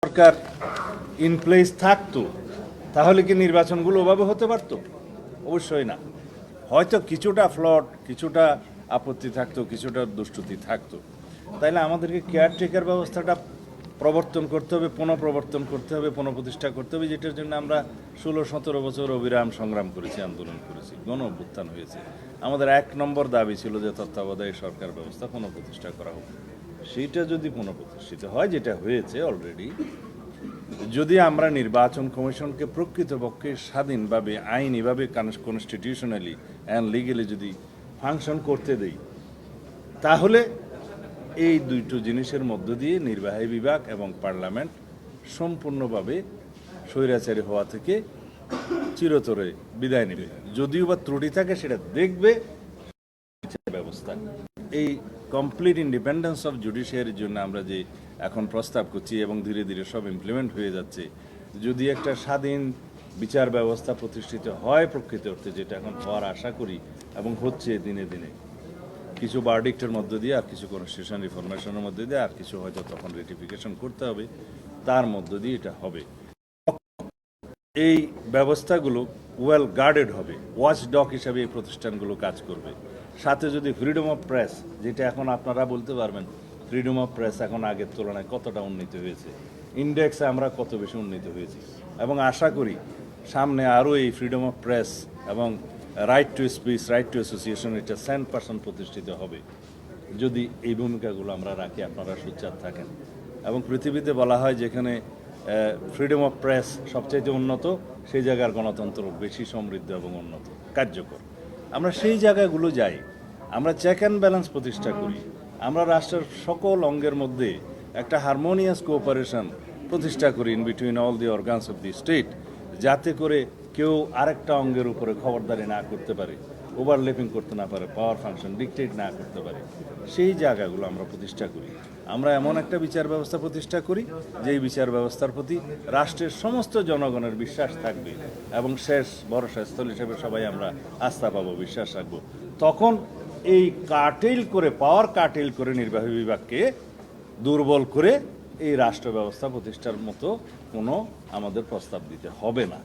Sarkar in place থাকতো তাহলে কি নির্বাচনগুলো ওভাবে হতে পারতো? অবশ্যই না। হয়তো কিছুটা ফ্লট, কিছুটা আপত্তি থাকতো, কিছুটা দুষ্টুতি থাকতো। তাইলে আমাদেরকে কেয়ারটেকার ব্যবস্থাটা প্রবর্তন করতে হবে, পুনঃপ্রবর্তন করতে হবে, পুনঃপ্রতিষ্ঠা করতে হবে, যেটার জন্য আমরা 16-17 বছর অবিরাম সংগ্রাম করেছি, আন্দোলন করেছি, গণ অভ্যুত্থান হয়েছে। আমাদের 1 নম্বর দাবি ছিল যে তত্ত্বাবধায়ক সরকার ব্যবস্থা পুনঃপ্রতিষ্ঠা করা হোক। সেইটা যদি পুনঃপ্রতিষ্ঠিত হয়, যেটা হয়েছে অলরেডি, যদি আমরা নির্বাচন কমিশনকে প্রকৃতপক্ষে স্বাধীনভাবে, আইনিভাবে, কনস্টিটিউশনালি অ্যান্ড লিগেলি যদি ফাংশন করতে দেই, তাহলে এই দুটো জিনিসের মধ্য দিয়ে নির্বাহী বিভাগ এবং পার্লামেন্ট সম্পূর্ণভাবে স্বৈরাচারী হওয়া থেকে চিরতরে বিদায় নেবে। যদিও বা ত্রুটি থাকে সেটা দেখবে ব্যবস্থা। এই কমপ্লিট ইন্ডিপেন্ডেন্স অফ জুডিশিয়ারির জন্য আমরা যে এখন প্রস্তাব করছি এবং ধীরে ধীরে সব ইমপ্লিমেন্ট হয়ে যাচ্ছে, যদি একটা স্বাধীন বিচার ব্যবস্থা প্রতিষ্ঠিত হয় প্রকৃত অর্থে, যেটা এখন হওয়ার আশা করি এবং হচ্ছে দিনে দিনে, কিছু ভার্ডিক্টের মধ্য দিয়ে, আর কিছু কনস্টিটিউশন রিফরমেশনের মধ্যে দিয়ে, আর কিছু হয়তো তখন রেটিফিকেশন করতে হবে, তার মধ্য দিয়ে এটা হবে। এই ব্যবস্থাগুলো ওয়েল গার্ডেড হবে, ওয়াচ ডগ হিসাবে এই প্রতিষ্ঠানগুলো কাজ করবে। সাথে যদি ফ্রিডম অফ প্রেস, যেটা এখন আপনারা বলতে পারবেন ফ্রিডম অফ প্রেস এখন আগের তুলনায় কতটা উন্নীত হয়েছে, ইন্ডেক্সে আমরা কত বেশি উন্নীত হয়েছি, এবং আশা করি সামনে আরও এই ফ্রিডম অফ প্রেস এবং right to speech, right two association, এটা 100% প্রতিষ্ঠিত হবে যদি এই ভূমিকাগুলো আমরা রাখি, আপনারা সোচ্চার থাকেন। এবং পৃথিবীতে বলা হয় যেখানে ফ্রিডম অফ প্রেস সবচাইতে উন্নত, সেই জায়গার গণতন্ত্র বেশি সমৃদ্ধ এবং উন্নত, কার্যকর। আমরা সেই জায়গাগুলো যাই, আমরা চেক অ্যান্ড ব্যালেন্স প্রতিষ্ঠা করি, আমরা রাষ্ট্রের সকল অঙ্গের মধ্যে একটা হারমোনিয়াস কোঅপারেশন প্রতিষ্ঠা করি in between all the organs of the state, যাতে করে কেউ আরেকটা অঙ্গের উপরে খবরদারি না করতে পারে, ওভারলেপিং করতে না পারে, পাওয়ার ফাংশন ডিকটেট না করতে পারে। সেই জায়গাগুলো আমরা প্রতিষ্ঠা করি। আমরা এমন একটা বিচার ব্যবস্থা প্রতিষ্ঠা করি যেই বিচার ব্যবস্থার প্রতি রাষ্ট্রের সমস্ত জনগণের বিশ্বাস থাকবে এবং শেষ ভরসা স্থল হিসেবে সবাই আমরা আস্থা পাবো, বিশ্বাস রাখবো। তখন এই কাটেল করে, পাওয়ার কাটেল করে নির্বাহী বিভাগকে দুর্বল করে এই রাষ্ট্র ব্যবস্থা প্রতিষ্ঠার মতো কোনো আমাদের প্রস্তাব দিতে হবে না।